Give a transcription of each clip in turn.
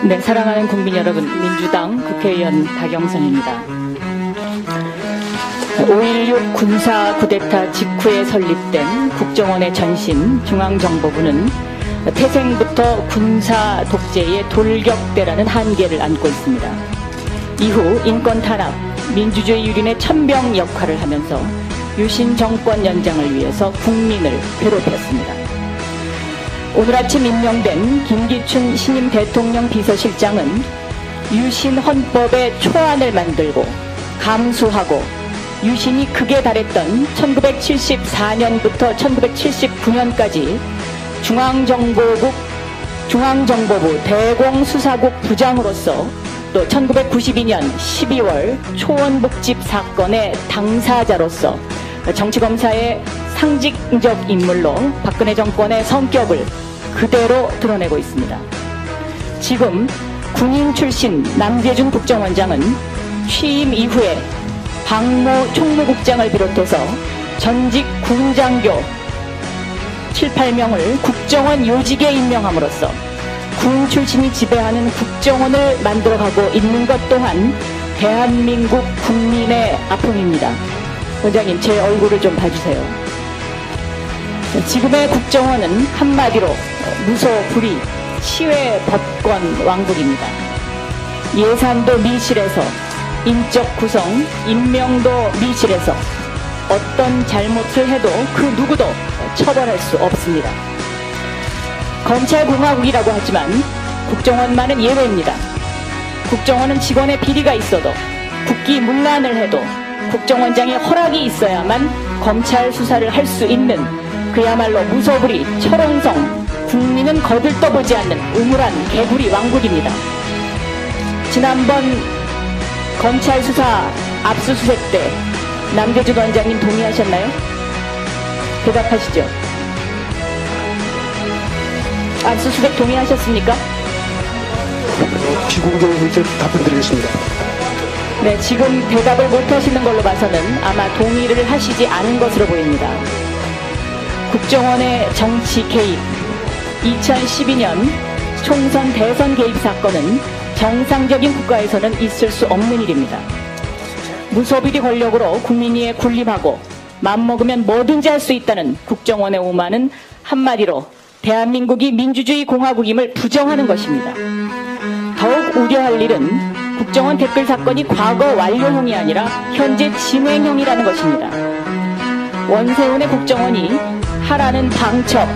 네, 사랑하는 국민 여러분, 민주당 국회의원 박영선입니다. 5.16 군사 쿠데타 직후에 설립된 국정원의 전신 중앙정보부는 태생부터 군사 독재의 돌격대라는 한계를 안고 있습니다. 이후 인권 탄압, 민주주의 유린의 천병 역할을 하면서 유신 정권 연장을 위해서 국민을 괴롭혔습니다. 오늘 아침 임명된 김기춘 신임 대통령 비서실장은 유신 헌법의 초안을 만들고 감수하고 유신이 극에 달했던 1974년부터 1979년까지 중앙정보부 대공수사국 부장으로서 또 1992년 12월 초원복집 사건의 당사자로서 정치검사의 상징적 인물로 박근혜 정권의 성격을 그대로 드러내고 있습니다. 지금 군인 출신 남재준 국정원장은 취임 이후에 박모 총무국장을 비롯해서 전직 군장교 7, 8명을 국정원 요직에 임명함으로써 군 출신이 지배하는 국정원을 만들어가고 있는 것 또한 대한민국 국민의 아픔입니다. 원장님, 제 얼굴을 좀 봐주세요. 지금의 국정원은 한마디로 무소불위 치외 법권 왕국입니다. 예산도 미실해서, 인적 구성, 임명도 미실해서 어떤 잘못을 해도 그 누구도 처벌할 수 없습니다. 검찰공화국이라고 하지만 국정원만은 예외입니다. 국정원은 직원의 비리가 있어도, 국기문란을 해도 국정원장의 허락이 있어야만 검찰 수사를 할 수 있는 그야말로 무소불위, 철옹성, 국민은 거들떠보지 않는 우물한 개구리 왕국입니다. 지난번 검찰 수사 압수수색 때 남재준 원장님 동의하셨나요? 대답하시죠. 압수수색 동의하셨습니까? 비공개로 이제 답변드리겠습니다. 네, 지금 대답을 못하시는 걸로 봐서는 아마 동의를 하시지 않은 것으로 보입니다. 국정원의 정치 개입, 2012년 총선 대선 개입 사건은 정상적인 국가에서는 있을 수 없는 일입니다. 무소비리 권력으로 국민위에 군림하고 맘먹으면 뭐든지 할 수 있다는 국정원의 오만은 한마디로 대한민국이 민주주의 공화국임을 부정하는 것입니다. 더욱 우려할 일은 국정원 댓글 사건이 과거 완료형이 아니라 현재 진행형이라는 것입니다. 원세훈의 국정원이 하라는 방첩,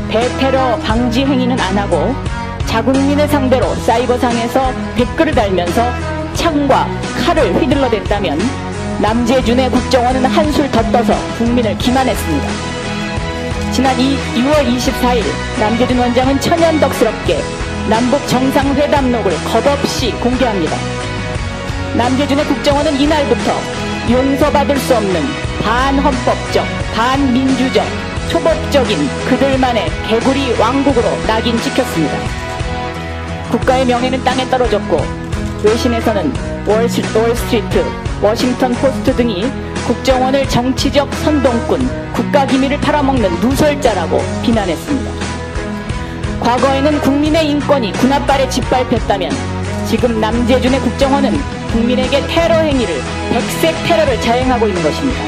대테러 방지 행위는 안 하고 자국민을 상대로 사이버상에서 댓글을 달면서 창과 칼을 휘둘러댔다면 남재준의 국정원은 한술 더 떠서 국민을 기만했습니다. 지난 6월 24일 남재준 원장은 천연덕스럽게 남북 정상회담록을 겁없이 공개합니다. 남재준의 국정원은 이날부터 용서받을 수 없는 반헌법적, 반민주적, 초법적인 그들만의 개구리 왕국으로 낙인 찍혔습니다. 국가의 명예는 땅에 떨어졌고 외신에서는 월스트리트, 워싱턴 포스트 등이 국정원을 정치적 선동꾼, 국가기밀을 팔아먹는 누설자라고 비난했습니다. 과거에는 국민의 인권이 군홧발에 짓밟혔다면 지금 남재준의 국정원은 국민에게 테러 행위를, 백색 테러를 자행하고 있는 것입니다.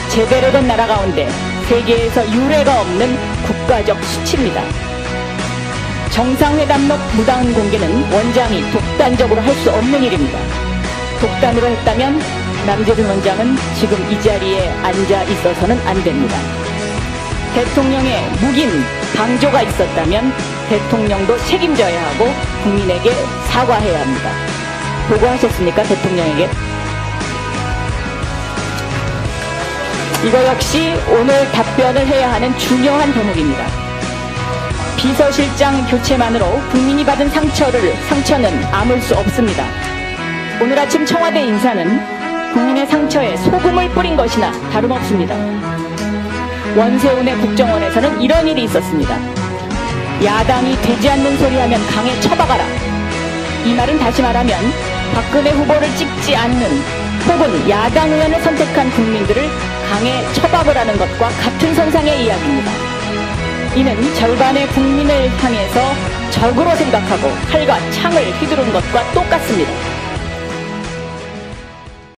제대로 된 나라 가운데 세계에서 유례가 없는 국가적 수치입니다. 정상회담록 무단 공개는 원장이 독단적으로 할 수 없는 일입니다. 독단으로 했다면 남재준 원장은 지금 이 자리에 앉아 있어서는 안 됩니다. 대통령의 묵인, 방조가 있었다면 대통령도 책임져야 하고 국민에게 사과해야 합니다. 보고하셨습니까? 대통령에게? 이거 역시 오늘 답변을 해야 하는 중요한 대목입니다. 비서실장 교체만으로 국민이 받은 상처는 아물 수 없습니다. 오늘 아침 청와대 인사는 국민의 상처에 소금을 뿌린 것이나 다름없습니다. 원세훈의 국정원에서는 이런 일이 있었습니다. 야당이 되지 않는 소리 하면 강에 처박아라. 이 말은 다시 말하면 박근혜 후보를 찍지 않는 혹은 야당 의원을 선택한 국민들을 강에 처박으라는 것과 같은 선상의 이야기입니다. 이는 절반의 국민을 향해서 적으로 생각하고 칼과 창을 휘두른 것과 똑같습니다.